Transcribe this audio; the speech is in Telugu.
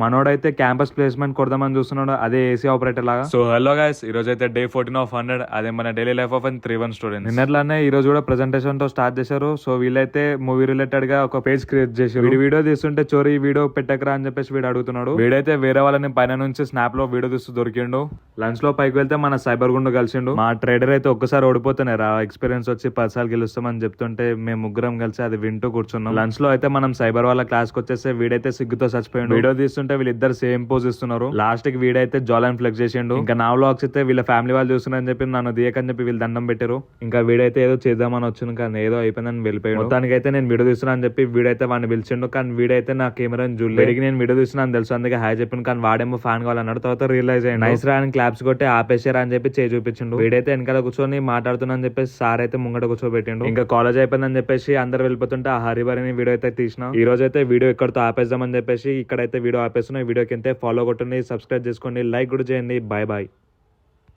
మనోడైతే క్యాంపస్ ప్లేస్మెంట్ కొడదామని చూస్తున్నాడు, అదే ఏసీ ఆపరేటర్ లాగా. సో హలో గైస్, ఈ రోజు అయితే డే 14 of 100, అదే మన డైలీ లైఫ్ ఆఫ్ 3-1 స్టూడెంట్స్. నిన్నట్లానే ఈ రోజు కూడా ప్రెజెంటేషన్ తో స్టార్ట్ చేశారు. సో వీళ్ళైతే మూవీ రిలేటెడ్ గా ఒక పేజ్ క్రియేట్ చేశారు. వీడియో తీస్తుంటే చోరీ వీడియో పెట్టకరా అని చెప్పేసి వీడు అడుగుతున్నాడు. వీడైతే వేరే వాళ్ళని పైన నుంచి స్నాప్ లో వీడియో తీస్తూ దొరికిండు. లంచ్ లో పైకి వెళ్తే మన సైబర్ గుండు కలిసిండు. మా ట్రేడర్ అయితే ఒక్కసారి ఓడిపోతేనే రా ఎక్స్పీరియన్స్ వచ్చి 10 సార్లు గెలుస్తామని చెప్తుంటే మేము ముగ్గురం కలిసి అది వింటూ కూర్చున్నాం. లంచ్ లో అయితే మనం సైబర్ వాళ్ళ క్లాస్ కి వచ్చేస్తే వీడైతే సిగ్గుతో చచ్చిపోయిండు. వీడియో తీస్తుంటే వీళ్ళిద్దరు సేమ్ పోజ్ ఇస్తున్నారు. లాస్ట్ కి వీడైతే జాలన్ ఫ్లెక్స్ చేసిండు. ఇంకా నా వ్లాగ్స్ అయితే వీళ్ళ ఫ్యామిలీ వాళ్ళు చూస్తున్నారని చెప్పి నన్ను దియకని చెప్పి వీళ్ళు దండం పెట్టారు. ఇంకా వీడైతే ఏదో చేద్దామని వచ్చింది కానీ ఏదో అయిపోయిందని వెళ్ళిపోయాడు. మొత్తానికి అయితే నేను వీడియో తీస్తున్నా అని చెప్పి వీడైతే వాడిని పిలిచిండు. కానీ వీడైతే నా కెమెరాని చూడలేదు. నేను వీడియో తీస్తున్నా అని తెలుసు, అందుకే హాయ్ చెప్పాను. కానీ వాడేమో ఫ్యాన్ కావాలన్నాడు. తర్వాత రియలైజ్ అయ్యింది నైస్ రా అని క్లాప్స్ కొట్టి ఆపేసారా అని చెప్పి చేయి చూపించిండు. వీడైతే వెనకాల కూర్చొని మాట్లాడుతున్నా అని చెప్పేసి సార్ అయితే ముంగట కూర్చోబెట్టిండు. ఇంకా కాలేజ్ అయిపోయిందని చెప్పేసి అందరు వెళ్ళిపోతుంటే ఆ హరిబరిని వీడియో అయితే తీసిన. ఈ రోజు అయితే వీడియో ఎక్కడితో ఆపేద్దామని చెప్పేసి ఇక్కడైతే వీడియో ఆపేస్తున్నా. ఈ వీడియోకి అయితే ఫాలో కొట్టండి, సబ్స్క్రైబ్ చేసుకోండి, లైక్ కూడా చేయండి. Bye bye.